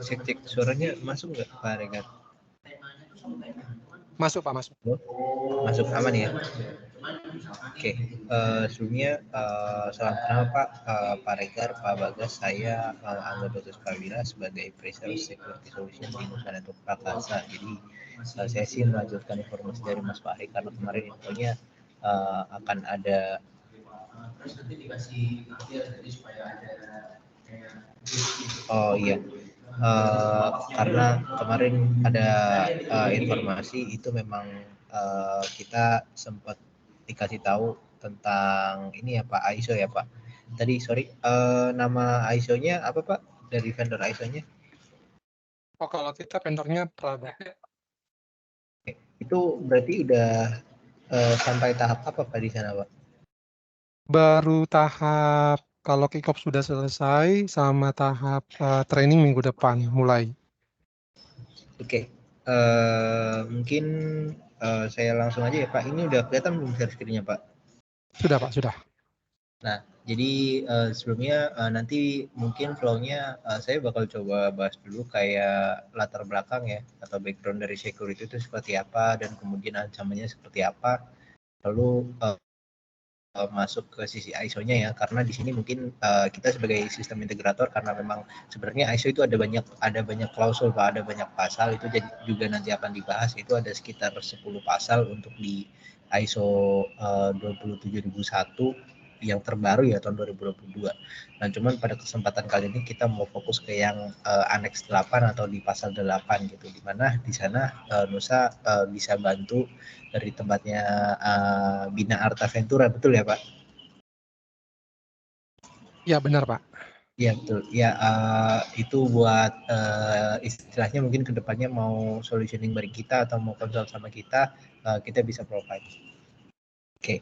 Cek suaranya masuk nggak Pak Regar? Masuk Pak, masuk. Masuk aman ya? Oke, sebelumnya salam kenal Pak, Pak Regar, Pak Bagas, saya Angga Dotus Prawira sebagai Pre-Sales Security Solution di Nusa Network Prakasa. Jadi saya sih melanjutkan informasi dari Mas Fahri karena kemarin infonya akan ada karena kemarin ada informasi itu memang kita sempat dikasih tahu tentang ini ya Pak, ISO ya Pak. Tadi nama ISO-nya apa Pak? Dari vendor ISO-nya? Oh, kalau kita vendornya Prada. Itu berarti udah sampai tahap apa Pak di sana Pak? Baru tahap kalau kick-off sudah selesai sama tahap training minggu depan mulai. Oke, mungkin saya langsung aja ya Pak. Ini udah kelihatan belum share screen-nya Pak? Sudah Pak, sudah. Nah, jadi sebelumnya nanti mungkin flow-nya saya bakal coba bahas dulu kayak latar belakang ya atau background dari security itu seperti apa dan kemudian ancamannya seperti apa. Lalu masuk ke sisi ISO-nya ya, karena di sini mungkin kita sebagai sistem integrator karena memang sebenarnya ISO itu ada banyak klausul Pak, ada banyak pasal itu juga nanti akan dibahas. Itu ada sekitar 10 pasal untuk di ISO 27001 yang terbaru ya tahun 2022. Nah, cuman pada kesempatan kali ini kita mau fokus ke yang annex 8 atau di pasal 8 gitu, di mana di sana Nusa bisa bantu dari tempatnya Bina Arta Ventura, betul ya Pak? Ya benar Pak. Iya betul. Ya itu buat istilahnya mungkin kedepannya mau solutioning bareng kita atau mau consult sama kita, kita bisa provide. Oke.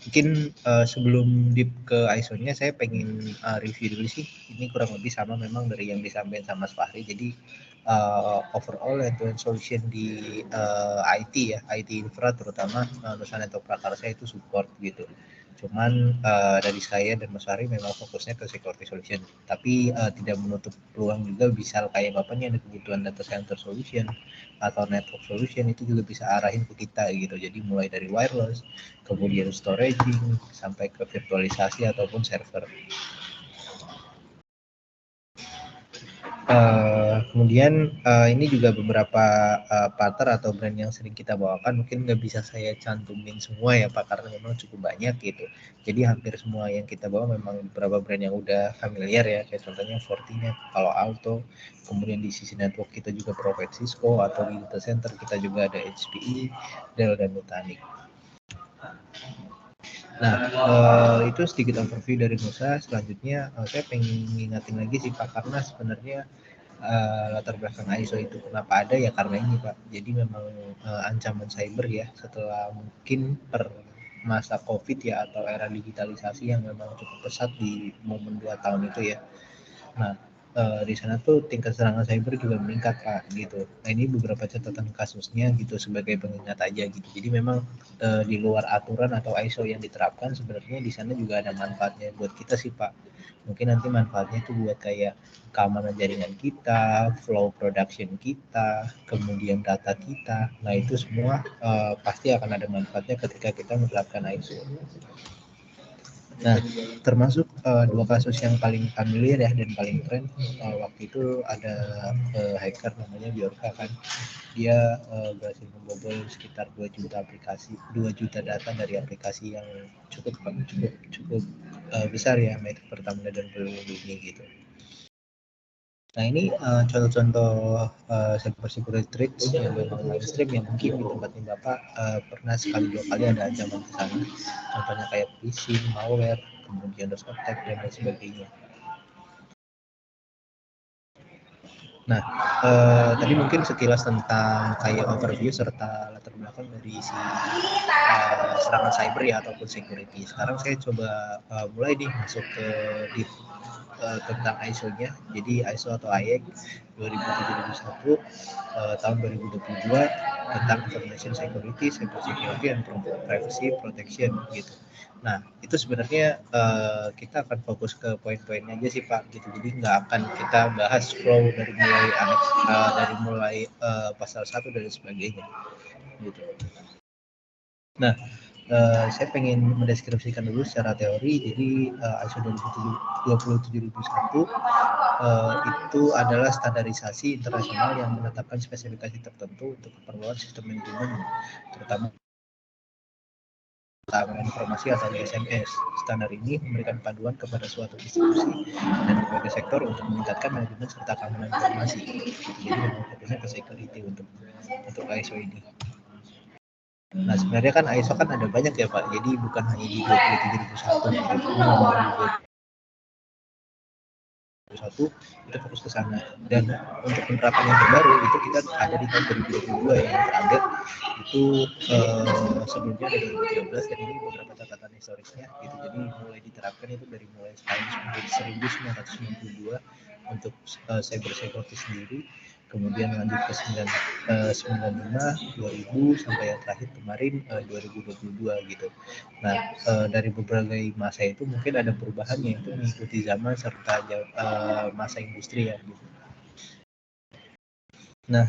Mungkin sebelum deep ke ISO-nya saya pengen review dulu sih. Ini kurang lebih sama memang dari yang disampaikan sama Mas Fahri. Jadi overall end-to-end solution di IT ya, IT infra terutama Nusa Network Prakarsa itu support gitu. Cuman dari saya dan Mas Fahri memang fokusnya ke security solution. Tapi tidak menutup peluang juga bisa kayak bapaknya ada kebutuhan data center solution atau network solution itu juga bisa arahin ke kita gitu. Jadi mulai dari wireless, kemudian storaging sampai ke virtualisasi ataupun server. Kemudian ini juga beberapa partner atau brand yang sering kita bawakan, mungkin nggak bisa saya cantumin semua ya Pak karena memang cukup banyak gitu. Jadi hampir semua yang kita bawa memang beberapa brand yang udah familiar ya, kayak contohnya Fortinet, Palo Alto, kemudian di sisi network kita juga provide Cisco, atau di data center kita juga ada HPE, Dell dan Nutanix. Nah, itu sedikit overview dari Nusa. Selanjutnya saya pengen ngingetin lagi sih Pak, karena sebenarnya latar belakang ISO itu kenapa ada ya karena ini Pak. Jadi memang ancaman cyber ya setelah mungkin per masa COVID ya atau era digitalisasi yang memang cukup pesat di momen 2 tahun itu ya. Nah, di sana tuh tingkat serangan cyber juga meningkat Pak gitu. Nah ini beberapa catatan kasusnya gitu sebagai pengingat aja gitu. Jadi memang di luar aturan atau ISO yang diterapkan sebenarnya di sana juga ada manfaatnya buat kita sih Pak. Mungkin nanti manfaatnya itu buat kayak keamanan jaringan kita, flow production kita, kemudian data kita. Nah itu semua pasti akan ada manfaatnya ketika kita menerapkan ISO. Nah, termasuk dua kasus yang paling familiar ya dan paling keren waktu itu ada hacker namanya Bjorka kan. Dia berhasil membobol sekitar 2 juta data dari aplikasi yang cukup besar ya, baik Pertamina dan Peluru ini gitu. Nah ini contoh-contoh cyber security threats yang memang mainstream yang mungkin di tempatnya Bapak pernah sekali dua kali ada ancaman ke sana. Contohnya kayak phishing, malware, kemudian DOS attack dan lain sebagainya. Nah, tadi mungkin sekilas tentang kayak overview serta latar belakang dari si serangan cyber ya ataupun security. Sekarang saya coba mulai nih masuk ke tentang ISO-nya. Jadi ISO atau IEC 2007-2001 tahun 2022 tentang information security, cyber security, and privacy protection gitu. Nah, itu sebenarnya kita akan fokus ke poin-poinnya aja sih Pak gitu. Jadi nggak akan kita bahas flow dari mulai pasal 1 dan sebagainya gitu. Nah, saya pengen mendeskripsikan dulu secara teori. Jadi ISO 27001 itu adalah standarisasi internasional yang menetapkan spesifikasi tertentu untuk keperluan sistem manajemen, terutama keamanan informasi atau SMS. Standar ini memberikan panduan kepada suatu institusi dan berbagai sektor untuk meningkatkan manajemen serta keamanan informasi. Jadi memang fokusnya ke security untuk ISO ini. Nah, sebenarnya kan ISO kan ada banyak ya Pak, jadi bukan hanya di 27001 gitu. Satu kita fokus ke sana, dan untuk penerapan yang terbaru itu kita ada di tahun 2022 yang terupdate itu sebelumnya dari 2013, dan ini beberapa catatan historisnya gitu. Jadi mulai diterapkan itu dari mulai tahun 1992 untuk cyber security sendiri, kemudian lanjut ke 95, 2000 sampai yang terakhir kemarin 2022 gitu. Nah, dari berbagai masa itu mungkin ada perubahannya itu mengikuti zaman serta masa industri ya gitu. Nah,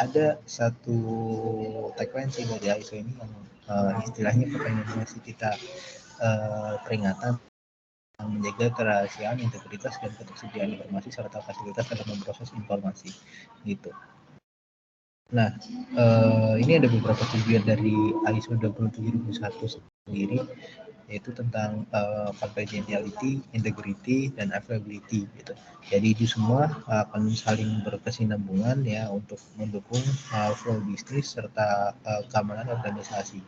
ada satu tagline sih dari ISO ini yang istilahnya kepengen ngasih kita peringatan menjaga kerahasiaan, integritas, dan ketersediaan informasi serta fasilitas dalam memproses informasi gitu. Nah, ini ada beberapa tujuan dari ISO 27001 sendiri, yaitu tentang confidentiality, integrity, dan availability gitu. Jadi itu semua akan saling berkesinambungan ya untuk mendukung flow bisnis serta keamanan organisasi.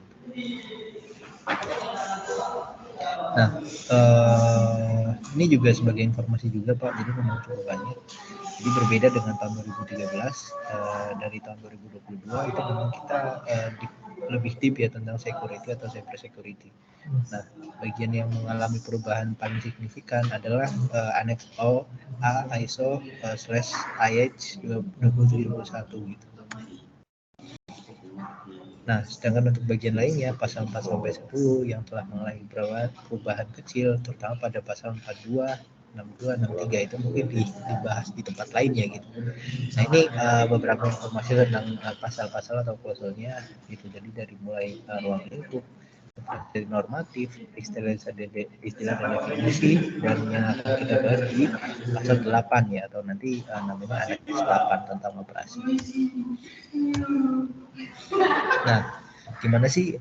Nah, ini juga sebagai informasi juga Pak, jadi memang cukup banyak. Jadi berbeda dengan tahun 2013, dari tahun 2022 itu memang kita lebih deep ya tentang security atau cyber security. Nah, bagian yang mengalami perubahan paling signifikan adalah Annex O A ISO /IH 27001 gitu. Nah, sedangkan untuk bagian lainnya, pasal 4 sampai 10 yang telah mengalami perubahan kecil, terutama pada pasal 42, 62, 63 itu mungkin dibahas di tempat lain ya gitu. Nah, ini beberapa informasi tentang pasal-pasal atau klausulnya gitu. Jadi dari mulai ruang lingkup, dari normatif, istilah dan definisi, dan yang akan kita bahas di pasal 8 ya, atau nanti namanya Annex 8 tentang operasi. Nah, gimana sih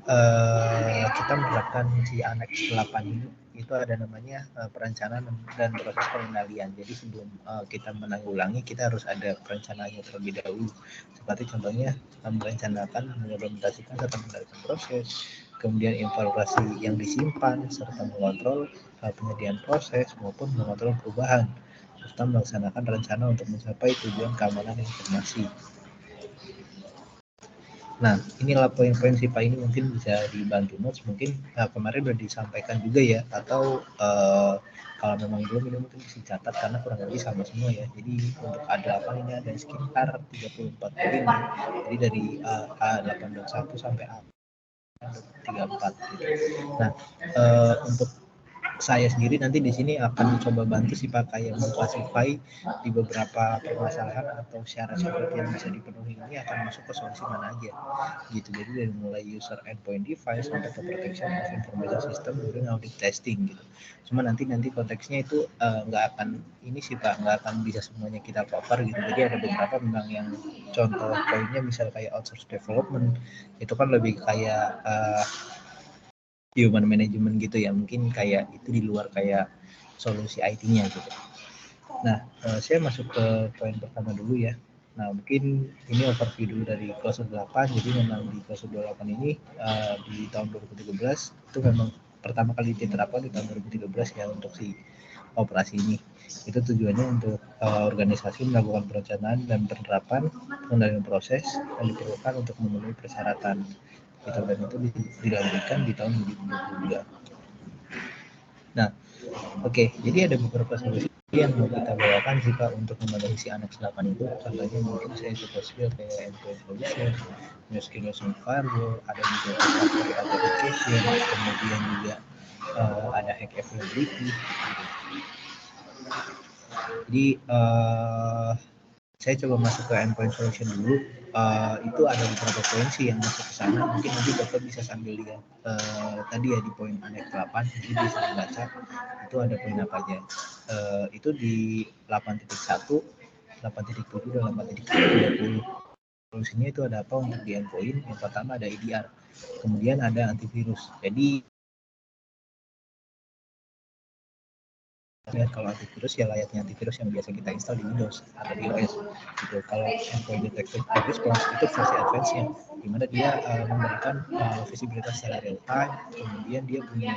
kita menerapkan si Annex 8 ini? Itu ada namanya perencanaan dan proses pengendalian. Jadi sebelum kita menanggulangi, kita harus ada perencanaannya terlebih dahulu. Seperti contohnya merencanakan, mengimplementasikan serta mengendalikan proses, kemudian evaluasi yang disimpan, serta mengontrol penyediaan proses maupun mengontrol perubahan, serta melaksanakan rencana untuk mencapai tujuan keamanan informasi. Nah, inilah poin-poin SIPA ini mungkin bisa dibantu notes, mungkin kemarin sudah disampaikan juga ya, atau kalau memang belum ini mungkin bisa dicatat karena kurang lebih sama semua ya. Jadi untuk A8 ini ada sekitar 34 poin, jadi dari A8.1 sampai A34 gitu. Nah, untuk saya sendiri nanti di sini akan coba bantu si Pak kayak mengklasifikasi di beberapa permasalahan atau syarat-syarat yang bisa dipenuhi ini akan masuk ke solusi mana aja gitu. Jadi dari mulai user endpoint device sampai ke protection of information system during audit testing gitu. Cuma nanti konteksnya itu nggak akan ini sih Pak, nggak akan bisa semuanya kita cover gitu. Jadi ada beberapa memang yang contoh poinnya misal kayak outsource development itu kan lebih kayak human management gitu ya, mungkin kayak itu di luar kayak solusi IT-nya gitu. Nah, saya masuk ke poin pertama dulu ya. Nah, mungkin ini overview dulu dari klausul 8. Jadi memang di klausul 8 ini di tahun 2013 itu memang pertama kali diterapkan di tahun 2013 ya untuk si operasi ini. Itu tujuannya untuk organisasi melakukan perencanaan dan penerapan pengendalian proses yang diperlukan untuk memenuhi persyaratan. Gitu, dan itu dilanjutkan di tahun 2022. Nah, oke, jadi ada beberapa solusi yang mau kita bawakan sih Pak untuk memenuhi si Annex 8 itu, contohnya mungkin saya suka skill kayak endpoint solution, NoSQL firewall, ada juga factory authentication, kemudian juga ada hack availability. Jadi saya coba masuk ke endpoint solution dulu. Itu ada beberapa poin sih yang masuk ke sana. Mungkin nanti Bapak bisa sambil lihat tadi ya di poin Annex 8, jadi bisa baca itu ada poin apa aja. Itu di 8.1, 8.7 dan 8.30. Solusinya itu ada apa untuk di endpoint? Yang pertama ada EDR, kemudian ada antivirus. Jadi lihat kalau antivirus ya layaknya antivirus yang biasa kita install di Windows atau di OS gitu. Kalau endpoint detection response itu versi advance-nya, di mana dia memberikan visibilitas secara real time, kemudian dia punya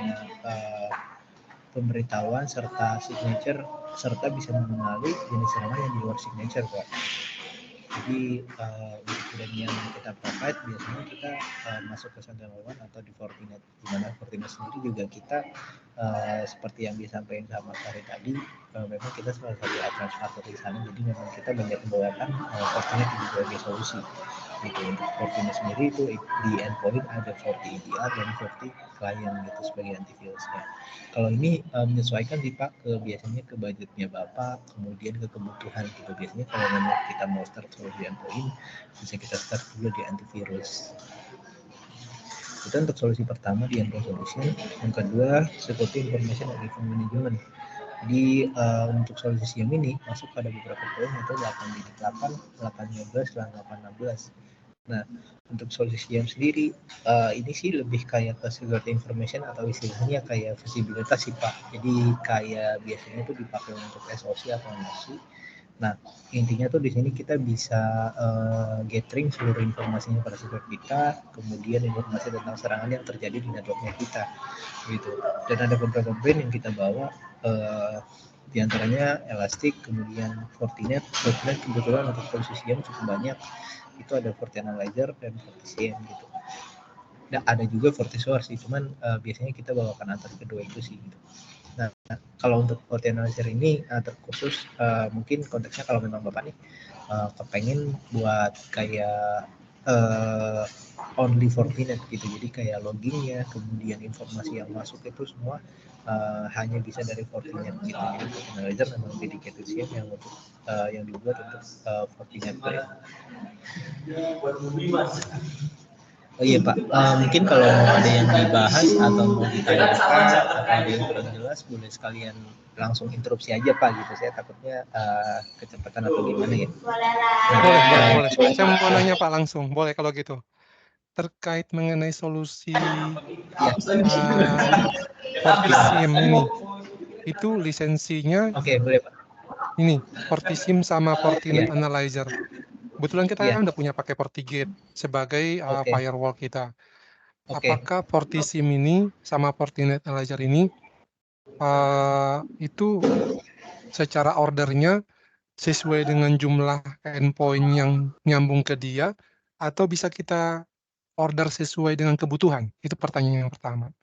pemberitahuan serta signature, serta bisa mengenali jenis serangan yang di luar signature Pak. Jadi untuk brand yang kita provide biasanya kita masuk ke SentinelOne atau di Fortinet, di mana Fortinet sendiri juga kita seperti yang disampaikan sama Sari tadi, memang kita salah satu advance market di sana, jadi memang kita banyak membawakan Fortinet di berbagai solusi. Gitu. Untuk Fortinet sendiri itu di endpoint ada Forti EDR dan Forti Client gitu sebagai antivirusnya. Kalau ini menyesuaikan sih Pak biasanya ke budgetnya Bapak, kemudian ke kebutuhan gitu. Biasanya kalau memang kita mau start solusi endpoint, bisa kita start dulu di antivirus. Itu untuk solusi pertama di endpoint solution. Yang kedua, security information and event management. Di untuk solusi SIEM ini masuk pada beberapa poin, yaitu 8.8, 8.15, dan 8.16. Nah, untuk solusi SIEM sendiri, ini sih lebih kayak ke security information atau istilahnya kayak visibilitas sih Pak. Jadi kayak biasanya tuh dipakai untuk SOC atau NOC. Nah, intinya tuh di sini kita bisa gathering seluruh informasinya pada server kita, kemudian informasi tentang serangan yang terjadi di networknya kita, gitu. Dan ada beberapa brand yang kita bawa, di antaranya Elastic, kemudian Fortinet. Fortinet kebetulan untuk solusi SIEM cukup banyak. Itu ada FortiAnalyzer dan FortiSIEM gitu. Dan ada juga FortiSource sih, cuman biasanya kita bawakan antara kedua itu sih gitu. Nah, kalau untuk FortiAnalyzer ini terkhusus mungkin konteksnya kalau memang Bapak nih kepengen buat kayak only Fortinet gitu, jadi kayak loggingnya, kemudian informasi yang masuk itu semua hanya bisa dari Fortinet gitu. Jadi FortiAnalyzer memang dedicated SIEM yang untuk yang dibuat untuk Fortinet brand. Oh iya Pak, mungkin kalau mau ada yang dibahas atau mau ditanyakan atau ada yang kurang jelas, boleh sekalian langsung interupsi aja Pak gitu. Saya takutnya kecepatan atau gimana ya. Nah, boleh. Saya mau nanya Pak langsung, boleh kalau gitu. Terkait mengenai solusi FortiSIEM ini, itu lisensinya boleh Pak. ini FortiSIEM sama Fortinet Analyzer. Kebetulan kita kan udah punya pakai FortiGate sebagai firewall kita. Apakah FortiSIEM ini sama Fortinet Analyzer ini itu secara ordernya sesuai dengan jumlah endpoint yang nyambung ke dia, atau bisa kita order sesuai dengan kebutuhan? Itu pertanyaan yang pertama.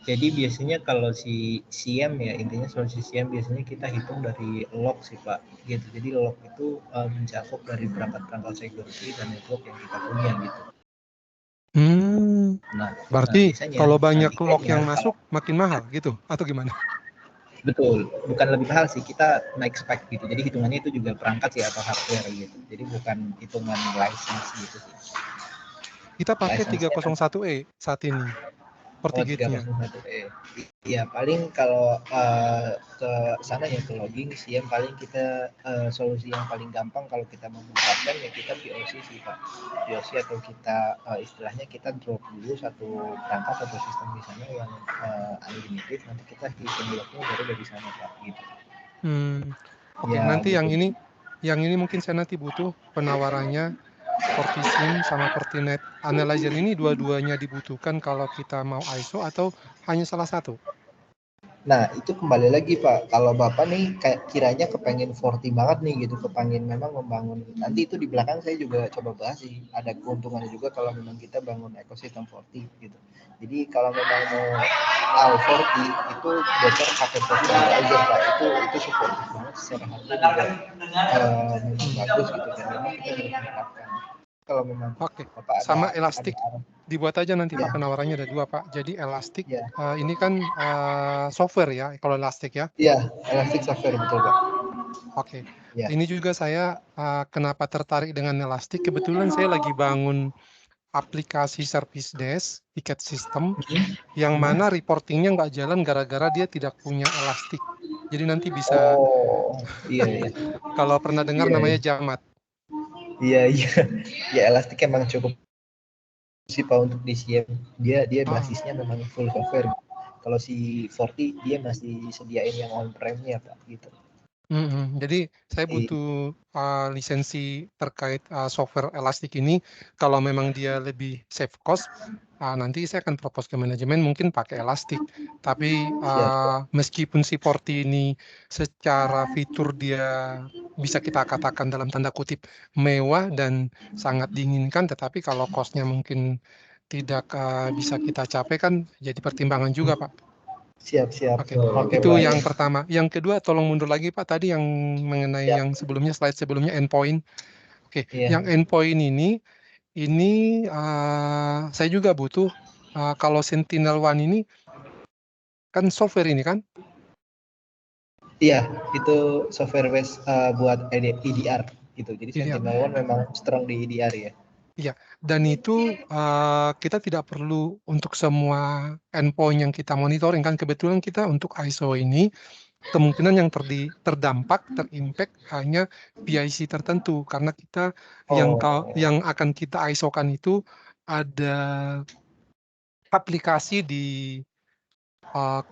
Jadi biasanya kalau si SIEM ya, intinya solusi SIEM biasanya kita hitung dari log sih Pak gitu. Jadi log itu mencakup dari perangkat security dan network yang kita punya gitu. Berarti biasanya, kalau banyak log yang masuk makin mahal gitu atau gimana? Betul, bukan lebih mahal sih, kita naik spek gitu. Jadi hitungannya itu juga perangkat sih atau hardware gitu. Jadi bukan hitungan license gitu sih. Kita pakai 301E saat ini. FortiGate-nya. 301E. Iya, paling kalau ke sana ya ke logging sih yang paling kita solusi yang paling gampang kalau kita mau menerapkan ya kita POC sih Pak. POC atau kita istilahnya kita drop dulu satu perangkat atau sistem di sana yang unlimited, nanti kita hitung lognya baru dari sana Pak gitu. Oke, nanti gitu. yang ini mungkin saya nanti butuh penawarannya FortiSIEM sama Fortinet Analyzer ini dua-duanya dibutuhkan kalau kita mau ISO atau hanya salah satu? Nah, itu kembali lagi Pak, kalau Bapak nih kayak kiranya kepengen 40 banget nih gitu, kepengen memang membangun, nanti itu di belakang saya juga coba bahas sih, ada keuntungannya juga kalau memang kita bangun ekosistem 40 gitu. Jadi kalau memang mau tahu 40 itu better pakai 40 aja Pak, itu supportive banget secara harga juga memang bagus gitu dan memang kita juga menerapkan. Kalau memang Oke, Bapak sama ada elastik arah, dibuat aja nanti ya, Pak, penawarannya ada 2 Pak. Jadi elastik, ya, ini kan, software ya kalau elastik ya? ya, elastic software betul Pak. Oke. Ya. Ini juga saya, kenapa tertarik dengan elastik, kebetulan saya lagi bangun aplikasi service desk, tiket system, yang mana reporting-nya nggak jalan gara-gara dia tidak punya elastik. Jadi nanti bisa Oh, iya iya. kalau pernah dengar Iya namanya Jamat. iya iya. Ya elastik emang cukup sih Pak untuk di CM. Dia dia Heeh. basisnya memang full software. Kalau si 40 dia masih sediain yang on prem-nya Pak gitu. Jadi saya Jadi butuh, lisensi terkait, software elastik ini, kalau memang dia lebih save cost, nanti saya akan propose ke manajemen mungkin pakai elastik. Tapi, siap siap. meskipun si Forti ini secara fitur dia bisa kita katakan dalam tanda kutip mewah dan sangat diinginkan, tetapi kalau cost-nya mungkin tidak, bisa kita capai kan jadi pertimbangan juga, Pak. Siap siap. Oke, Oke itu Pak. yang pertama. Yang kedua tolong mundur lagi Pak, tadi yang mengenai Siap. yang sebelumnya, slide sebelumnya endpoint. Oke, Iya. yang endpoint ini, saya juga butuh, kalau SentinelOne ini kan software ini kan? Iya, itu software base buat EDR gitu. Jadi Ini Sentinel-One memang strong di EDR ya. iya, dan itu, kita tidak perlu untuk semua endpoint yang kita monitoring kan, kebetulan kita untuk ISO ini kemungkinan yang terdampak, terimpact hanya PIC tertentu karena kita Oh. yang akan kita ISO-kan itu ada aplikasi di,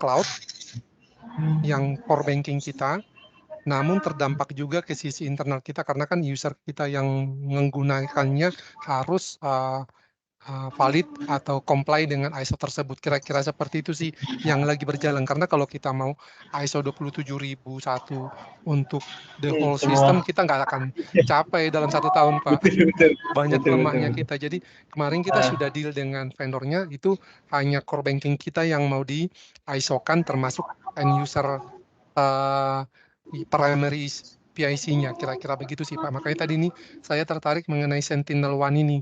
cloud yang core banking kita, namun terdampak juga ke sisi internal kita karena kan user kita yang menggunakannya harus, valid atau comply dengan ISO tersebut. Kira-kira seperti itu sih yang lagi berjalan. Karena kalau kita mau ISO 27001 untuk the whole Semua system, kita nggak akan capai dalam 1 tahun, Pak. betul betul Banyak betul betul lemahnya betul. kita. Jadi kemarin kita Ah, sudah deal dengan vendornya, itu hanya core banking kita yang mau di ISO-kan termasuk end user primary PIC-nya. Kira-kira begitu sih, Pak. Makanya tadi nih saya tertarik mengenai SentinelOne ini.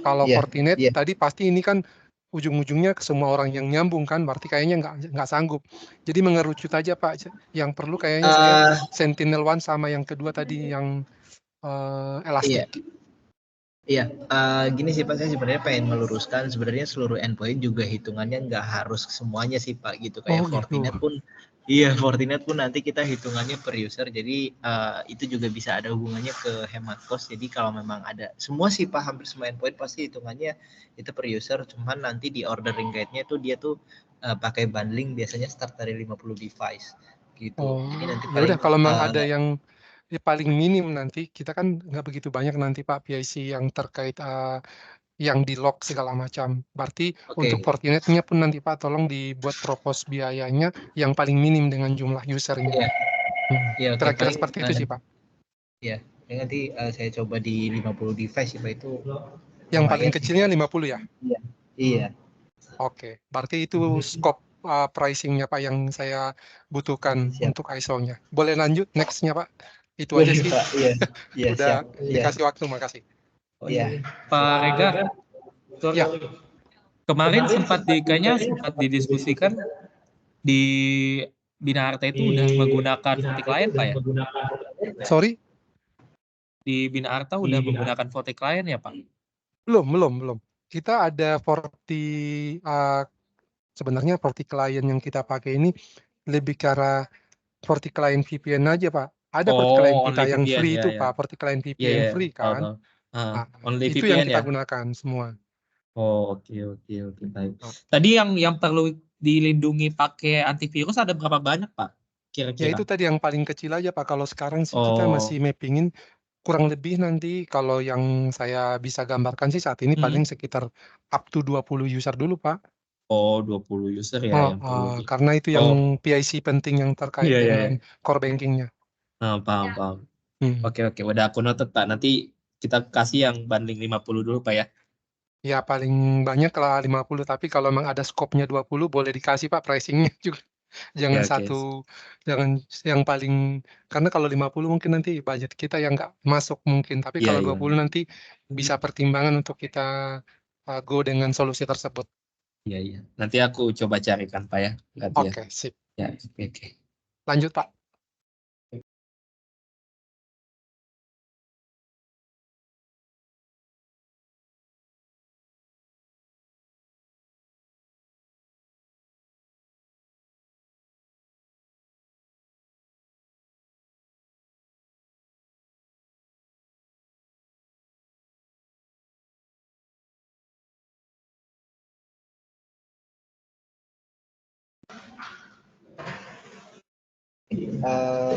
Kalau iya Fortinet iya. tadi pasti ini kan ujung-ujungnya ke semua orang yang nyambung kan, berarti kayaknya nggak sanggup. Jadi mengerucut aja Pak, yang perlu kayaknya saya Eh, SentinelOne sama yang kedua tadi yang iya. Elastic. Iya, gini sih Pak, saya sebenarnya pengen meluruskan sebenarnya seluruh endpoint juga hitungannya nggak harus semuanya sih Pak gitu. Oh Kayak gitu. Fortinet pun, iya Fortinet pun nanti kita hitungannya per user. Jadi itu juga bisa ada hubungannya ke hemat cost. Jadi kalau memang ada semua sih Pak, hampir semua endpoint pasti hitungannya itu per user. Cuman nanti di ordering guide-nya tuh dia tuh pakai bundling biasanya start dari 50 device gitu. Jadi Oh, nanti ya paling udah kalau memang ada yang paling minim nanti kita kan nggak begitu banyak nanti Pak PIC yang terkait yang di lock segala macam. Berarti untuk oke. Fortinet-nya pun nanti Pak tolong dibuat propose biayanya yang paling minim dengan jumlah usernya. Iya, iya oke Kira-kira paling seperti itu sih Pak. ya, ya nanti saya coba di 50 device ya, Pak, itu Yang paling lumayan sih, kecilnya Pak. 50 ya? Iya. Iya. Oke, berarti itu scope pricing-nya Pak yang saya butuhkan Siap. untuk ISO-nya. Boleh lanjut next-nya Pak? Itu aja Boleh, sih. Pak. Iya. Iya, Udah siap. Iya. dikasih waktu, makasih. Oh Iya. iya, Pak Regar, Ya, kemarin kayaknya sempat didiskusikan di Bina Arta itu udah menggunakan Forti Client, Pak ya? sorry, Di Bina Arta udah menggunakan Forti Client ya, Pak? belum. Kita ada uh, sebenarnya Forti client yang kita pakai ini lebih ke arah Forti client VPN aja Pak. Ada Forti client Oh, kita only yang VPN free ya, itu ya. Pak, Forti client Iya, VPN ya, free tahu kan. tahu. Ah, Nah, only itu yang VPN kita ya. gunakan semua. Oh, oke baik. Nah, Tadi yang perlu dilindungi pakai antivirus ada berapa banyak, Pak? ya Kira-kira? itu tadi yang paling kecil aja Pak. Kalau sekarang sih kita masih Oh, mappingin kurang lebih nanti kalau yang saya bisa gambarkan sih saat ini paling sekitar up to 20 user dulu Pak. Oh, 20 user ya yang perlu karena itu yang PIC penting yang terkait dengan core banking-nya. Paham. Oke, udah aku notet Pak. Nanti kita kasih yang banding 50 dulu Pak ya. Ya paling banyak lah 50, tapi kalau memang ada skopnya 20 boleh dikasih Pak pricing-nya juga. Jangan jangan yang paling, karena kalau 50 mungkin nanti budget kita yang nggak masuk mungkin, tapi kalau 20 nanti bisa pertimbangan untuk kita go dengan solusi tersebut. Iya. Nanti aku coba carikan Pak ya. Oke, sip. Ya, oke. Lanjut Pak.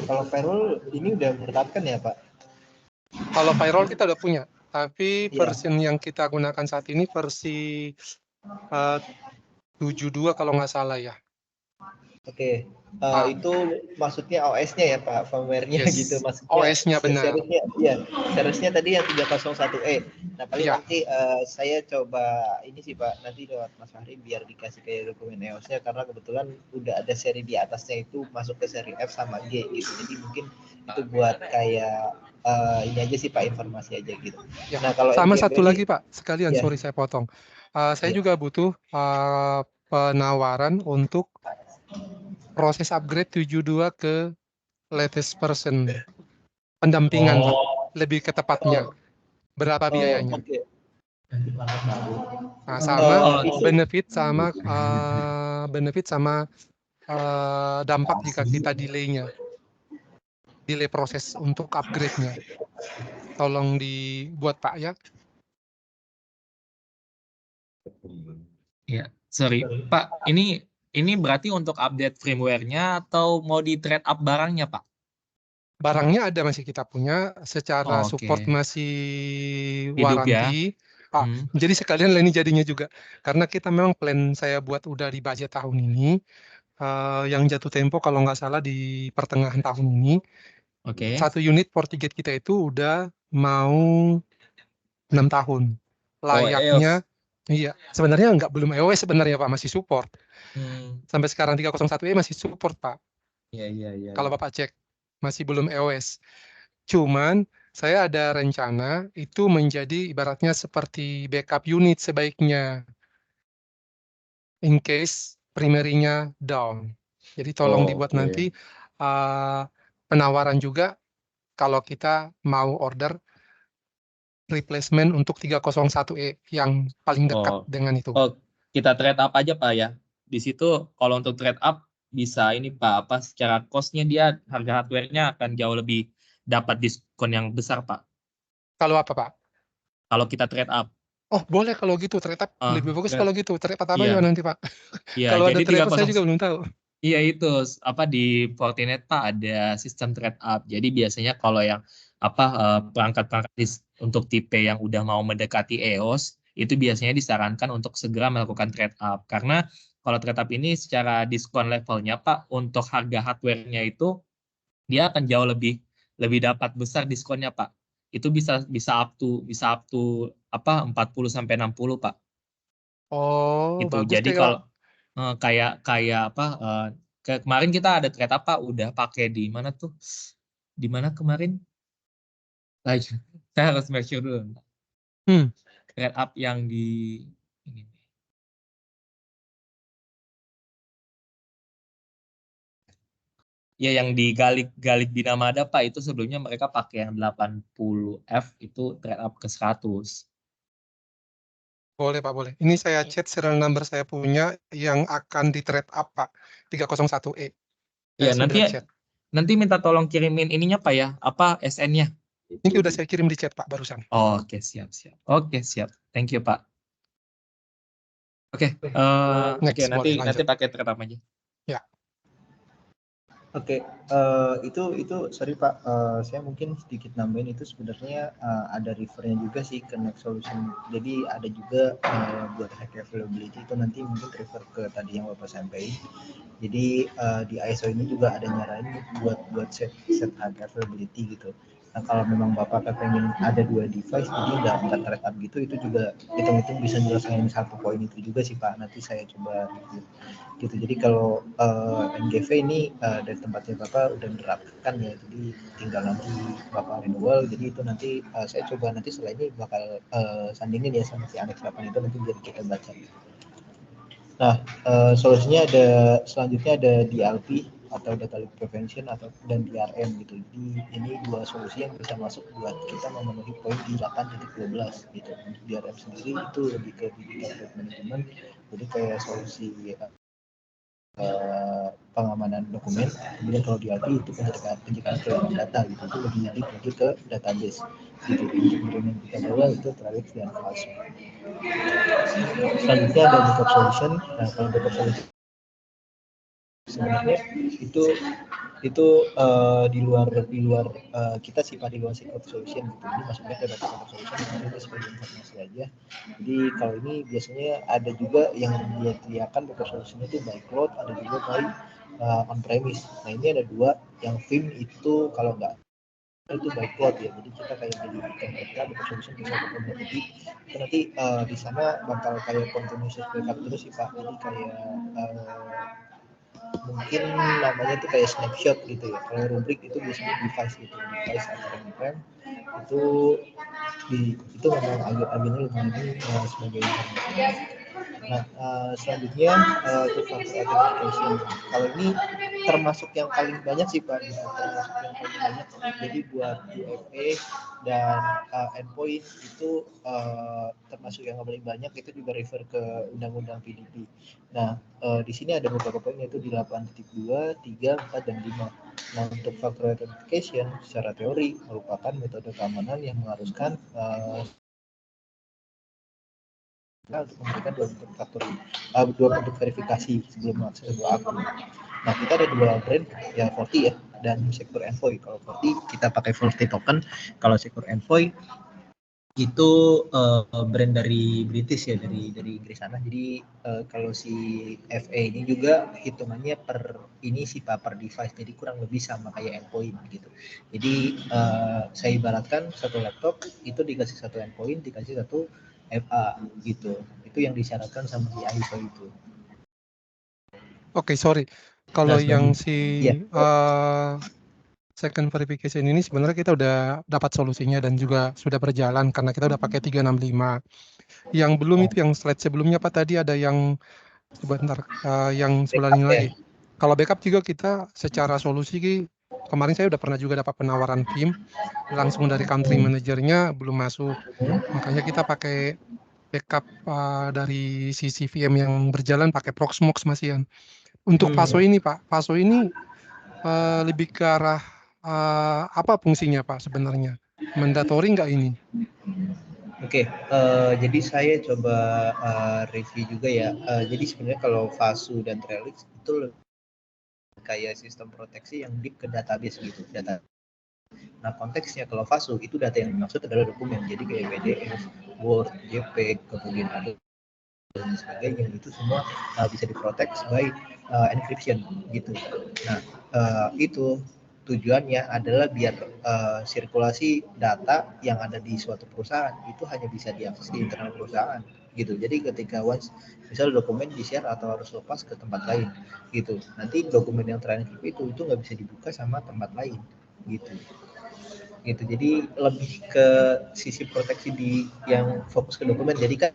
Kalau firewall ini udah menetapkan ya Pak? Kalau firewall kita udah punya, tapi versi yang kita gunakan saat ini versi 72 kalau nggak salah ya. Oke. Itu maksudnya OS-nya ya Pak, firmware-nya gitu maksudnya. OS-nya benar. Seriesnya tadi yang 301E. Nah, paling nanti saya coba ini sih Pak, nanti lewat Mas Fahri biar dikasih kayak dokumen EOS-nya, karena kebetulan udah ada seri di atasnya itu masuk ke seri F sama G gitu. Jadi mungkin itu buat kayak ini aja sih Pak, informasi aja gitu. Ya. Nah, kalau sama satu lagi Pak, sekalian sorry saya potong. Saya juga butuh penawaran untuk proses upgrade 72 ke latest version. Pendampingan Pak, lebih ke tepatnya. Berapa biayanya? Nah, sama benefit sama dampak jika kita delay-nya. Delay proses untuk upgrade-nya. Tolong dibuat Pak ya. Ya, sorry Pak, ini berarti untuk update firmware-nya atau mau di trade up barangnya Pak? Barangnya ada masih kita punya, secara support masih waranti. Jadi sekalian ini jadinya juga, karena kita memang plan saya buat udah di budget tahun ini, yang jatuh tempo kalau nggak salah di pertengahan tahun ini. Satu unit FortiGate kita itu udah mau 6 tahun. Layaknya, iya. Sebenarnya belum EOS sebenarnya Pak, masih support. Sampai sekarang 301E masih support Pak. Iya. Kalau Bapak cek, masih belum EOS. Cuman saya ada rencana itu menjadi ibaratnya seperti backup unit sebaiknya. In case primary-nya down. Jadi tolong dibuat nanti penawaran juga kalau kita mau order replacement untuk 301E yang paling dekat dengan itu. Kita trade up aja Pak ya. Di situ kalau untuk trade up bisa ini Pak, secara cost-nya dia harga hardware-nya akan jauh lebih dapat diskon yang besar Pak. Kalau apa Pak? Kalau kita trade up. Oh boleh kalau gitu, trade up lebih bagus kalau gitu. Trade up apa ya nanti Pak? Iya, kalau jadi ada trade up saya juga belum tahu. Iya itu di Fortinet Pak ada sistem trade up. Jadi biasanya kalau yang perangkat-perangkat untuk tipe yang udah mau mendekati EOS itu biasanya disarankan untuk segera melakukan trade up, karena kalau trade up ini secara diskon levelnya Pak untuk harga hardware-nya itu dia akan jauh lebih dapat besar diskonnya Pak. Itu bisa up to 40 sampai 60 Pak. Oh, Gitu. bagus Jadi kalau kayak kemarin kita ada trade up Pak, udah pakai di mana tuh? Di mana kemarin? Saya harus make sure dulu. Trade up yang di ini. Ya yang di Galik Binamada Pak, itu sebelumnya mereka pakai yang 80F itu trade up ke 100. Boleh Pak, boleh. Ini saya chat serial number saya punya yang akan di trade up Pak, 301E. Ya, nanti minta tolong kirimin ininya Pak ya, SN-nya. Ini udah saya kirim di chat Pak barusan. Oke, siap. Oke, siap. Thank you Pak. Oke, nanti pakai trade up aja. Ya. Oke, itu sorry Pak, saya mungkin sedikit nambahin itu sebenarnya ada refernya juga sih ke Next Solution. Jadi ada juga buat high availability itu nanti mungkin refer ke tadi yang Bapak sampaikan. Jadi di ISO ini juga ada nyaranin buat set high availability gitu. Nah kalau memang Bapak pengen ada 2 device jadi nggak thread up gitu, itu juga hitung-hitung bisa nyelesain 1 poin itu juga sih Pak. Nanti saya coba review gitu. Jadi kalau NGV ini dari tempatnya Bapak udah menerapkan ya, jadi tinggal nanti Bapak renewal. Jadi itu nanti saya coba nanti setelah ini bakal sandingin ya sama si Annex 8 itu nanti biar kita baca. Nah, solusinya ada selanjutnya ada DLP atau Data Leak Prevention atau dan DRM gitu. Jadi ini dua solusi yang bisa masuk buat kita memenuhi poin di 8.12 gitu. Untuk DRM sendiri itu lebih ke digital threat management. Jadi kayak solusi pengamanan dokumen. Kemudian kalau DLP itu penjagaan keamanan data gitu, itu lebih deep lagi ke database gitu. Untuk kemudian kita bawa itu Trellix dan Falso. Selanjutnya ada backup solution. Nah kalau backup solution sebenarnya itu di luar kita sih Pak, di luar secret solution gitu. Jadi masuknya ke backup solution itu sebagai informasi aja. Jadi kalau ini biasanya ada juga yang dia teriakan backup solution itu by cloud, ada juga by on premise. Nah ini ada dua, yang Vim itu kalau nggak itu by cloud ya, jadi kita kayak jadi template backup solution bisa kita jadi itu nanti di sana bakal kayak continuous backup terus sih Pak. Jadi kayak mungkin namanya tuh kayak snapshot gitu ya. Kalau rubrik itu biasanya device gitu, device atau on-prem itu memang agak-agaknya lumayan sebagai informasi. Nah, selanjutnya two-factor authentication. Kalau ini termasuk yang paling banyak sih Pak, gitu. Termasuk yang paling banyak. Jadi buat UFA dan endpoint itu termasuk yang paling banyak, itu juga refer ke Undang-Undang PDP. Nah, di sini ada beberapa poin yaitu di 8.2, 3, 4, dan 5. Nah, untuk factor authentication secara teori merupakan metode keamanan yang mengharuskan untuk memberikan dua bentuk verifikasi sebelum mengakses sebuah akun. Nah, kita ada dua brand ya, Forti ya dan Secure Envoy. Kalau Forti kita pakai Forti token, kalau Secure Envoy itu brand dari British ya, dari Inggris sana. Jadi kalau si FA ini juga hitungannya per ini sih Pak, per device. Jadi kurang lebih sama kayak endpoint gitu. Jadi saya ibaratkan satu laptop itu dikasih satu endpoint, dikasih satu FA gitu. Itu yang disyaratkan sama di ISO itu. Oke, sorry. Kalau yang si ya. second verification ini sebenarnya kita udah dapat solusinya dan juga sudah berjalan karena kita udah pakai 365. Yang belum itu yang slide sebelumnya Pak, tadi ada yang sebentar yang sebelah ini lagi. Kalau backup juga kita secara solusi kemarin saya udah pernah juga dapat penawaran Vim langsung dari country manajernya belum masuk. Makanya kita pakai backup dari sisi VM yang berjalan pakai Proxmox Mas Ian. Untuk Faso ini Pak, Faso ini lebih ke arah apa fungsinya Pak sebenarnya? Mandatory nggak ini? Oke, jadi saya coba review juga ya. Jadi sebenarnya kalau Fasu dan Trellix itu kayak sistem proteksi yang deep ke database gitu, data. Nah konteksnya kalau Fasu itu data yang dimaksud adalah dokumen, jadi kayak PDF, Word, JPEG, kemudian ada dan sebagainya, itu semua bisa diprotek by encryption gitu. Nah itu tujuannya adalah biar sirkulasi data yang ada di suatu perusahaan itu hanya bisa diakses di internal perusahaan gitu. Jadi ketika once misal dokumen di-share atau harus lepas ke tempat lain gitu, nanti dokumen yang terenkripsi itu nggak bisa dibuka sama tempat lain gitu. Jadi lebih ke sisi proteksi di yang fokus ke dokumen. Jadi kan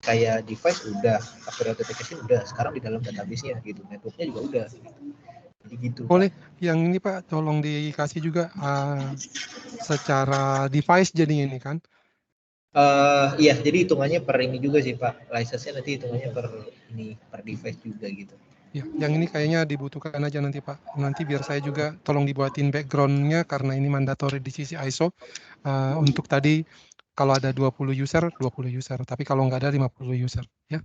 kayak device udah, factor authentication udah, sekarang di dalam database-nya gitu, networknya juga udah jadi gitu. Boleh yang ini Pak tolong dikasih juga secara device jadi ini kan. Iya, jadi hitungannya per ini juga sih Pak, license-nya nanti hitungannya per device juga gitu. Ya, yang ini kayaknya dibutuhkan aja nanti Pak. Nanti biar saya juga tolong dibuatin background-nya karena ini mandatory di sisi ISO. Untuk tadi kalau ada 20 user, tapi kalau nggak ada 50 user, ya.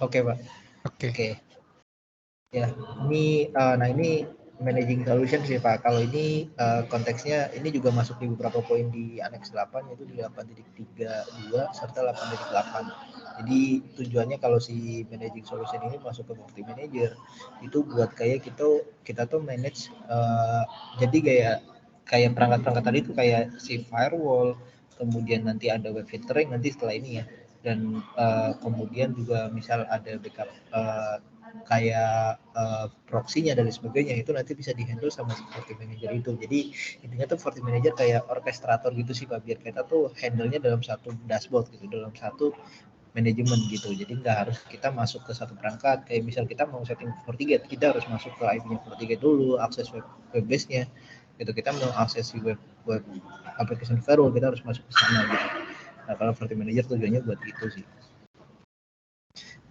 Oke Pak. Oke. Ya, ini nah ini managing solution sih Pak. Kalau ini konteksnya ini juga masuk di beberapa poin di Annex 8 yaitu di 8.32 serta 8.8. Jadi tujuannya kalau si managing solution ini masuk ke Forti Manager itu buat kayak kita tuh manage jadi kayak perangkat-perangkat tadi itu kayak si firewall, kemudian nanti ada web filtering nanti setelah ini ya, dan kemudian juga misal ada backup kayak proxy-nya dan sebagainya itu nanti bisa dihandle sama si Forti Manager itu. Jadi intinya tuh Forti Manager kayak orkestrator gitu sih Pak, biar kita tuh handle-nya dalam satu dashboard gitu, dalam satu manajemen gitu. Jadi nggak harus kita masuk ke satu perangkat. Kayak misal kita mau setting FortiGate, kita harus masuk ke IP-nya FortiGate dulu, akses web base-nya. Gitu. Kita mau akses si web application firewall, kita harus masuk ke sana gitu. Nah, kalau Forti Manager tujuannya buat itu sih.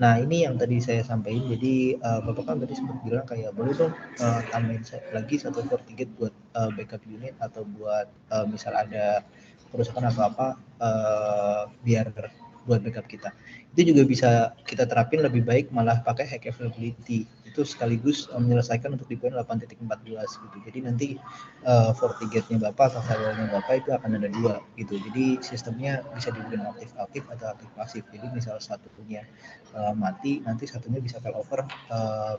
Nah, ini yang tadi saya sampaikan. Jadi Bapak kan tadi sempat bilang kayak boleh dong tambahin lagi satu FortiGate buat backup unit atau buat misal ada kerusakan apa-apa biar buat backup kita. Itu juga bisa kita terapin lebih baik malah pakai hack availability. Itu sekaligus menyelesaikan untuk di poin 8.14 gitu. Jadi nanti FortiGate-nya Bapak atau firewall-nya Bapak itu akan ada dua gitu. Jadi sistemnya bisa dibikin aktif-aktif atau aktif pasif. Jadi misal satunya mati, nanti satunya bisa fail over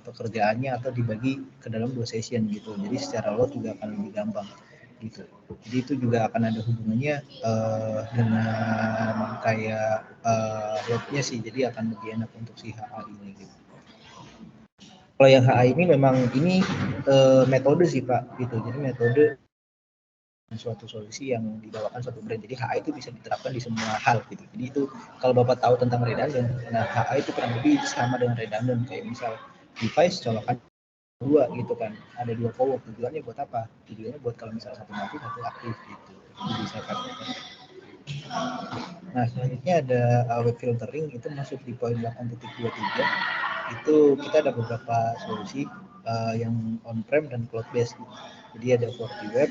pekerjaannya atau dibagi ke dalam 2 session gitu. Jadi secara load juga akan lebih gampang gitu. Jadi itu juga akan ada hubungannya dengan kayak loadnya sih. Jadi akan lebih enak untuk si HA ini gitu. Kalau yang HA ini memang ini metode sih Pak gitu. Jadi metode suatu solusi yang dibawakan suatu brand. Jadi HA itu bisa diterapkan di semua hal gitu. Jadi itu kalau Bapak tahu tentang redundant, nah HA itu kurang lebih sama dengan redundant, kayak misal device colokan dua gitu kan, ada dua forward, tujuannya buat apa? Tujuannya buat kalau misal satu mati satu aktif gitu. Itu bisa kan. Nah, selanjutnya ada web filtering, itu masuk di poin 8.23. Itu kita ada beberapa solusi yang on-prem dan cloud-based. Jadi ada FortiWeb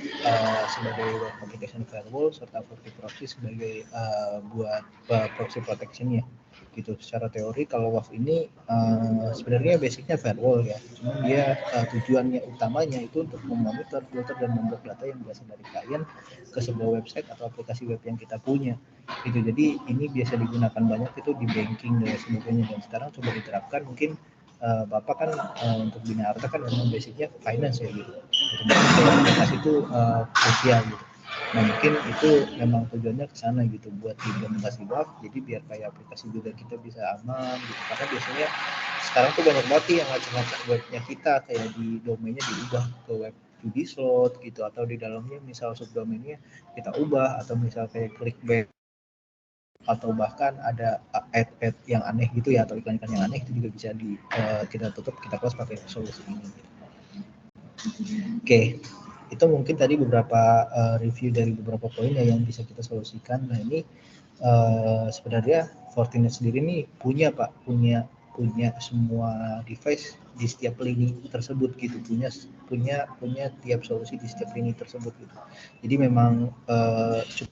sebagai web application firewall serta FortiProxy sebagai buat proxy protection-nya. Gitu. Secara teori kalau WAF ini sebenarnya basicnya firewall ya, cuma dia tujuannya utamanya itu untuk memonitor, filter dan memblok data yang berasal dari klien ke sebuah website atau aplikasi web yang kita punya. Gitu. Jadi ini biasa digunakan banyak itu di banking dan sebagainya, dan sekarang coba diterapkan mungkin Bapak kan untuk Bina Arta kan memang basicnya finance ya gitu. Aplikasi itu krusial gitu. Nah mungkin itu memang tujuannya ke sana gitu, buat implementasi WAF, jadi biar kayak aplikasi juga kita bisa aman gitu. Karena biasanya sekarang tuh banyak banget yang ngacak-ngacak webnya kita, kayak di domainnya diubah ke web judi slot gitu, atau di dalamnya misal subdomainnya kita ubah, atau misal kayak clickbait atau bahkan ada ad yang aneh gitu ya, atau iklan-iklan yang aneh, itu juga bisa kita tutup, kita close pakai solusi ini. Oke, itu mungkin tadi beberapa review dari beberapa poin ya yang bisa kita solusikan. Nah ini sebenarnya Fortinet sendiri nih punya semua device di setiap lini tersebut gitu, punya tiap solusi di setiap lini tersebut gitu. Jadi memang cukup.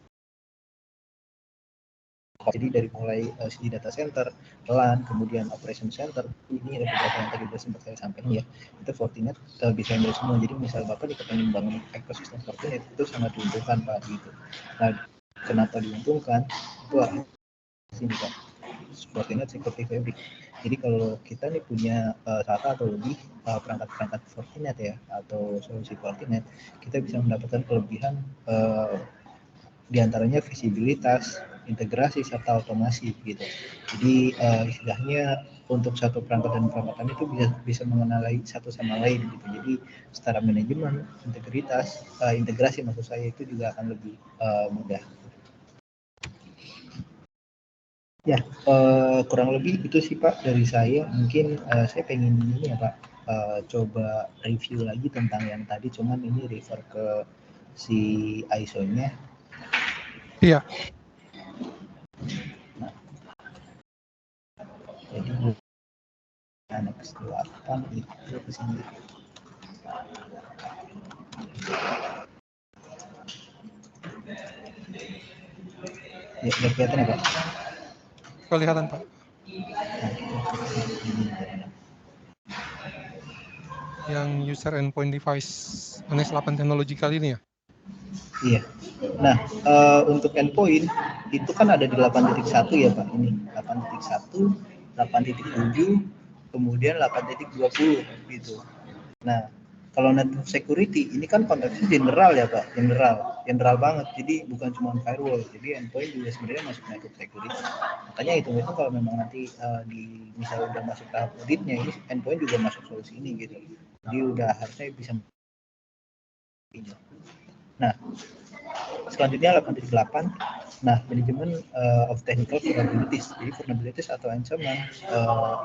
Jadi dari mulai segi data center, LAN, kemudian operation center, ini ada beberapa yang tadi sudah sempat saya sampaikan ya, itu Fortinet bisa handle semua. Jadi misal Bapak kepengen bangun ekosistem Fortinet itu sangat diuntungkan Pak gitu. Nah, kenapa diuntungkan? Itu sini Pak, Fortinet Security Fabric. Jadi kalau kita nih punya satu atau lebih perangkat-perangkat Fortinet ya, atau solusi Fortinet, kita bisa mendapatkan kelebihan diantaranya visibilitas, integrasi serta otomasi gitu. Jadi istilahnya untuk satu perangkat dan perangkatan itu bisa mengenali satu sama lain gitu. Jadi secara manajemen, integritas, integrasi maksud saya itu juga akan lebih mudah. Ya, kurang lebih itu sih Pak dari saya. Mungkin saya pengen ini ya Pak, coba review lagi tentang yang tadi, cuman ini refer ke si ISO-nya. Iya. Nah, jadi Annex 8 itu kesini. Ya, udah kelihatan ya Pak? Kelihatan Pak. Nah, yang user endpoint device Annex 8 teknologi kali ini ya? Iya. Nah, untuk endpoint itu kan ada di 8.1 ya Pak, ini 8.1, 8.7, kemudian 8.20 gitu. Nah, kalau network security ini kan konteksnya general ya Pak, general banget. Jadi bukan cuma firewall, jadi endpoint juga sebenarnya masuk network security. Makanya itu kalau memang nanti di misalnya udah masuk tahap auditnya, ini endpoint juga masuk solusi ini gitu. Jadi udah harusnya bisa. Nah, selanjutnya 8.8. Nah, manajemen of technical vulnerabilities. Jadi vulnerabilities atau ancaman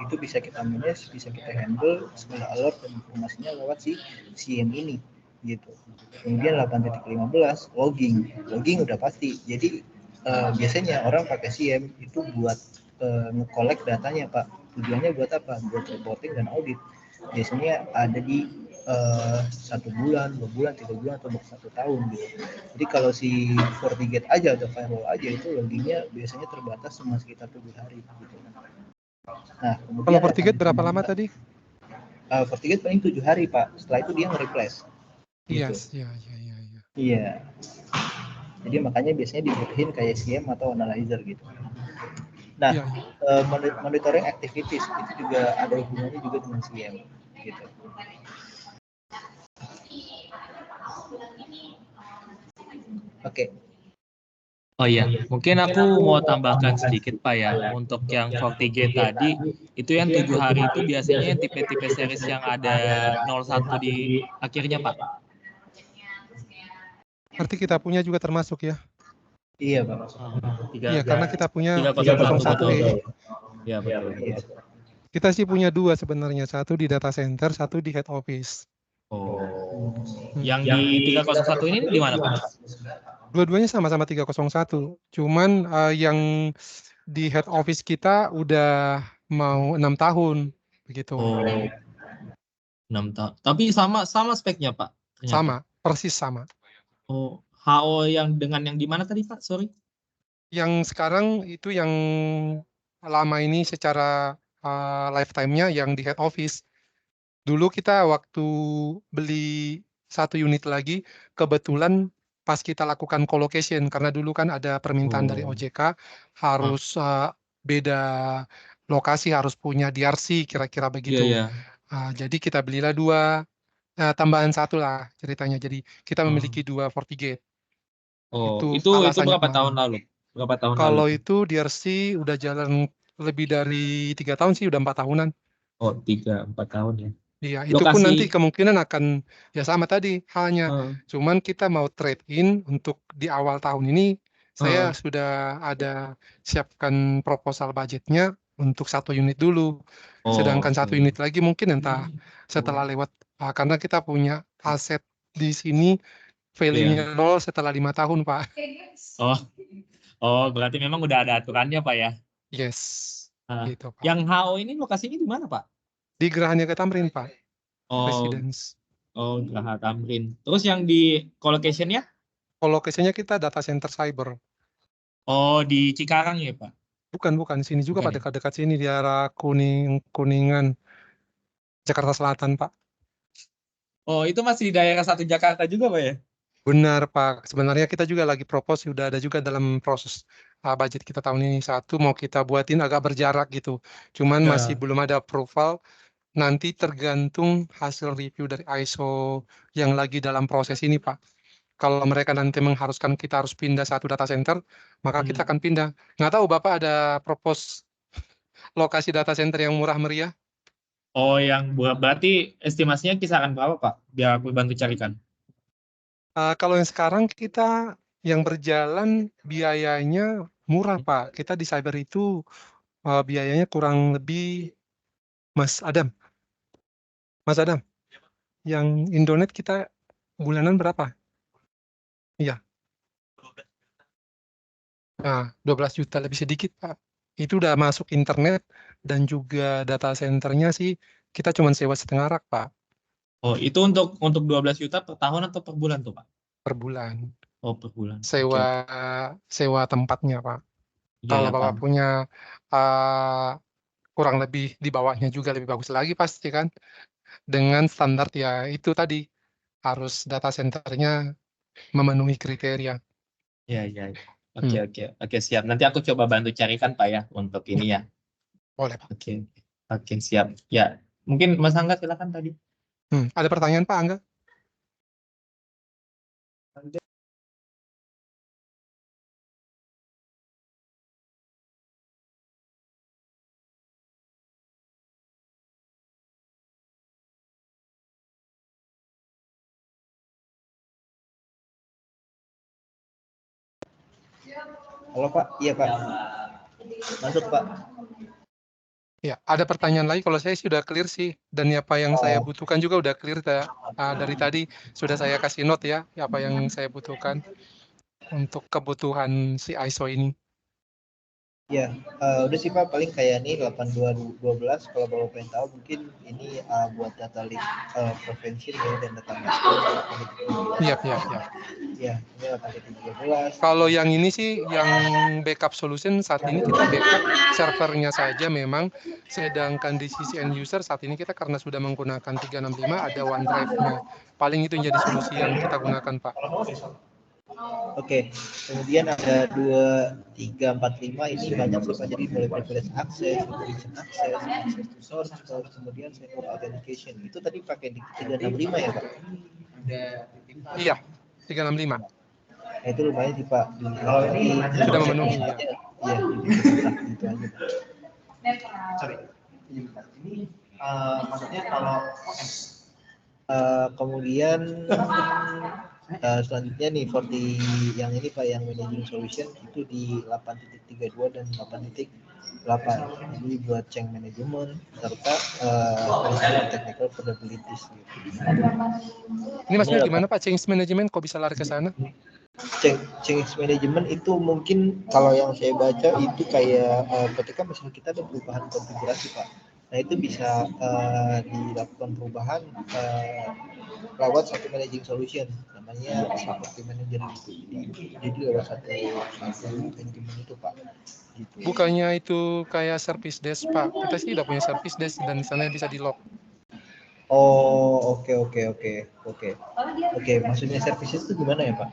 itu bisa kita manage, bisa kita handle segala alert dan informasinya lewat si CM ini gitu. Kemudian 8.15 logging. Logging udah pasti. Jadi biasanya orang pakai CM itu buat nge-collect datanya, Pak. Tujuannya buat apa? Buat reporting dan audit. Biasanya ada di 1 bulan, 2 bulan, 3 bulan, atau 1 tahun gitu. Jadi kalau si FortiGate aja atau firewall aja itu loggingnya biasanya terbatas cuma sekitar 7 hari gitu. Nah, kemudian kalau FortiGate berapa lama tadi? FortiGate paling 7 hari Pak. Setelah itu dia nge-replace. Gitu. Yes, iya. Iya. Jadi makanya biasanya dibutuhin kayak CM atau analyzer gitu. Nah, iya. monitoring activities itu juga ada hubungannya juga dengan CM gitu. Oke. Oh iya, mungkin aku mau tambahkan sedikit Pak ya, untuk yang FortiGate tadi, itu yang 7 hari itu biasanya yang tipe-tipe series yang ada 01 di akhirnya Pak. Berarti kita punya juga termasuk ya? Iya Pak. Iya, karena kita punya 301 301E. Iya betul. Iya. Kita sih punya 2 sebenarnya, satu di data center, satu di head office. Oh. Yang di 301 ini di mana Pak? Dua-duanya sama-sama 301. Cuman yang di head office kita udah mau 6 tahun begitu. Oh. 6 tahun. Tapi sama speknya Pak? Ternyata. Sama, persis sama. Oh, HO yang dengan yang di mana tadi Pak? Sorry. Yang sekarang itu yang lama ini secara lifetime-nya yang di head office. Dulu kita waktu beli 1 unit lagi, kebetulan pas kita lakukan colocation, karena dulu kan ada permintaan dari OJK, harus beda lokasi, harus punya DRC, kira-kira begitu. Iya. Jadi kita belilah 2, tambahan 1 lah ceritanya. Jadi kita memiliki 2 FortiGate. Oh, itu alasannya berapa kemarin. tahun lalu? Berapa tahun Kalau lalu? itu DRC udah jalan lebih dari 3 tahun sih, udah 4 tahunan. Oh, 3-4 tahun ya. Iya, itu pun nanti kemungkinan akan ya sama tadi halnya. Cuman kita mau trade in untuk di awal tahun ini, saya sudah ada siapkan proposal budgetnya untuk 1 unit dulu. Sedangkan 1 unit lagi mungkin entah setelah lewat, karena kita punya aset di sini value-nya 0 setelah 5 tahun, Pak. Oh, berarti memang udah ada aturannya, Pak ya? Yes, gitu, Pak. Yang HO ini lokasinya di mana, Pak? Di Geraha Niaga Tamrin, Pak. Residence. Oh, Geraha Tamrin. Terus yang di colocation-nya? Colocation-nya kita data center cyber. Oh, di Cikarang ya, Pak? Bukan. Sini juga Pak, dekat-dekat sini di arah Kuningan, Jakarta Selatan, Pak. Oh, itu masih di daerah 1 Jakarta juga, Pak ya? Benar, Pak. Sebenarnya kita juga lagi propose, sudah ada juga dalam proses budget kita tahun ini. 1 mau kita buatin agak berjarak gitu. Cuman masih belum ada approval. Nanti tergantung hasil review dari ISO yang lagi dalam proses ini, Pak. Kalau mereka nanti mengharuskan kita harus pindah 1 data center, maka kita akan pindah. Nggak tahu Bapak ada propose lokasi data center yang murah meriah? Oh, yang berarti estimasinya kisaran berapa, Pak? Biar aku bantu carikan. Kalau yang sekarang kita yang berjalan biayanya murah, Pak. Kita di cyber itu biayanya kurang lebih, Mas Adam, yang Indonet kita bulanan berapa? Iya. Nah, 12 juta lebih sedikit, Pak. Itu udah masuk internet dan juga data centernya sih kita cuma sewa setengah rak, Pak. Oh, itu untuk 12 juta per tahun atau per bulan tuh, Pak? Per bulan. Oh, per bulan. Sewa tempatnya, Pak. Kalau Bapak punya kurang lebih di bawahnya juga lebih bagus lagi pasti kan. dengan standar ya itu tadi, harus data center-nya memenuhi kriteria. Ya. Oke, siap. Nanti aku coba bantu carikan Pak ya untuk ini ya. Boleh, Pak. Oke, siap. Ya, mungkin Mas Angga silakan tadi. Ada pertanyaan Pak Angga? Halo Pak, iya Pak. Masuk Pak. Ya, ada pertanyaan lagi. Kalau saya sih udah clear sih, dan apa yang saya butuhkan juga udah clear dari tadi sudah saya kasih note ya, apa yang saya butuhkan untuk kebutuhan si ISO ini. Ya, udah sih Pak, paling kayak nih 8212 kalau Bapak pengen tahu mungkin ini buat data link prevention ya dan data master. Iya. Ya, ini 8212. Kalau yang ini sih, yang backup solution saat ini kita backup servernya saja memang, sedangkan di sisi end user saat ini kita karena sudah menggunakan 365 ada OneDrive-nya. Paling itu yang jadi solusi yang kita gunakan, Pak. Oke, kemudian ada 2345 ini banyak sih Pak, jadi mulai privilege access, information access, access to source code, kemudian secure authentication. Itu tadi pakai di 365 ya Pak? Iya, 365. Nah, itu lumayan sih Pak. Kalau ini sudah memenuhi ya. Iya, itu aja Pak. Sorry. Ini maksudnya kalau kemudian selanjutnya nih for di yang ini Pak, yang managing solution itu di 8.32 dan 8.8. Jadi buat change management serta technical capabilities gitu. Ini maksudnya gimana Pak, change management kok bisa lari ke sana? Change management itu mungkin kalau yang saya baca itu kayak ketika misalnya kita ada perubahan konfigurasi Pak, nah itu bisa dilakukan perubahan lewat satu managing solution namanya property manager gitu. Jadi lewat satu manajemen itu Pak. Gitu. Bukannya itu kayak service desk Pak? Kita sih udah punya service desk dan di sana bisa di log. Oh, oke. Maksudnya services itu gimana ya Pak?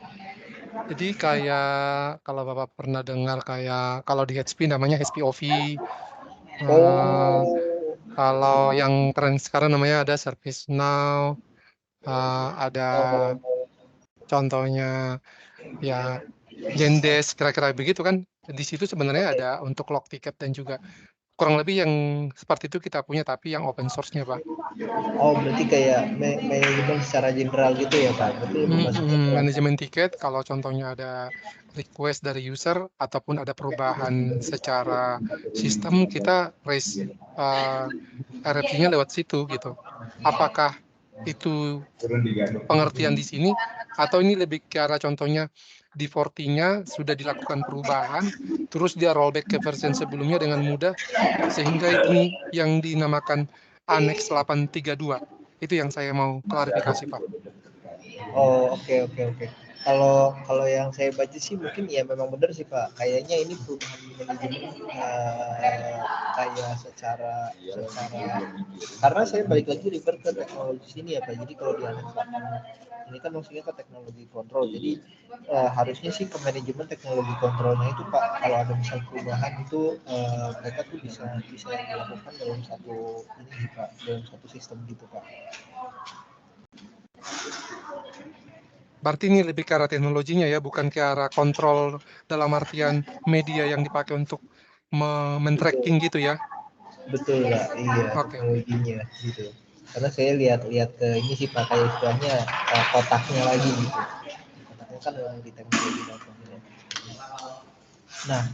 Jadi kayak kalau Bapak pernah dengar kayak kalau di HP namanya HPOV. Kalau yang tren sekarang namanya ada ServiceNow, ada contohnya ya Zendesk, kira-kira begitu kan. Di situ sebenarnya ada untuk log tiket dan juga kurang lebih yang seperti itu kita punya, tapi yang open source-nya Pak. Oh, berarti kayak manajemen secara general gitu ya Pak? Manajemen tiket, kalau contohnya ada request dari user ataupun ada perubahan secara sistem, kita raise RFC-nya lewat situ gitu. Apakah itu pengertian di sini atau ini lebih ke arah contohnya di 40-nya sudah dilakukan perubahan, terus dia rollback ke versi sebelumnya dengan mudah, sehingga ini yang dinamakan Annex 832. Itu yang saya mau klarifikasi, Pak. Oh, oke. Kalau yang saya baca sih mungkin ya memang benar sih Pak. Kayaknya ini perubahan manajemen kayak secara karena saya balik lagi refer ke teknologi sini ya Pak. Jadi kalau di Annex 8 ini kan maksudnya ke teknologi kontrol. Jadi harusnya sih ke manajemen teknologi kontrolnya itu Pak. Kalau ada misal perubahan itu mereka tuh bisa dilakukan dalam satu ini Pak, dalam satu sistem gitu Pak. Berarti ini lebih ke arah teknologinya ya, bukan ke arah kontrol dalam artian media yang dipakai untuk men-tracking gitu ya? Betul Pak, iya. Teknologinya gitu. Karena saya lihat ke ini sih pakai istilahnya kotaknya lagi gitu. Kotaknya kan memang di teknologi datanya. Nah,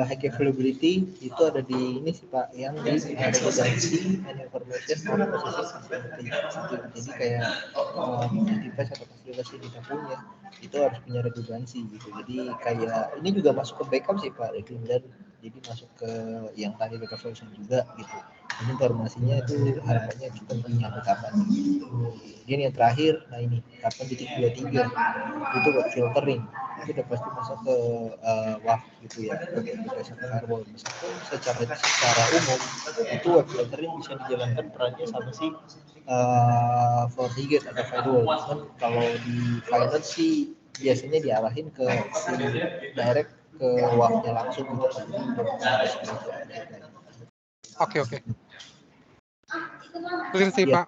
high availability itu ada di ini sih Pak, yang di redundancy and information processing system. Jadi kayak device atau fasilitas yang kita punya itu harus punya redundancy gitu. Jadi kayak ini juga masuk ke backup sih Pak, redundant. Jadi masuk ke yang tadi backup solution juga gitu. Jadi informasinya itu harapannya kita punya kapan. Kemudian yang terakhir, nah ini kapan titik 23 itu web filtering, itu udah pasti masuk ke WAF gitu ya, application firewall. Meskipun secara umum itu web filtering bisa dijalankan perannya sama si FortiGate atau firewall. Cuman kalau di finance sih biasanya diarahin ke si direct ke WAF-nya langsung gitu. Oke. Clear sih, Pak.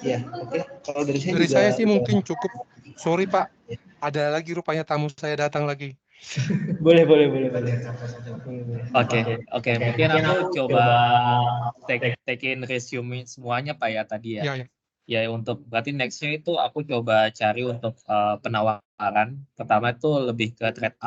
Ya, oke. Kalau dari saya Dari juga saya sih mungkin cukup. Sorry, Pak. Ada lagi rupanya tamu saya datang lagi. boleh. Oke. Mungkin aku coba take-in resume semuanya Pak ya tadi ya. Ya. Ya untuk berarti nextnya itu aku coba cari untuk penawaran. Pertama itu lebih ke trade up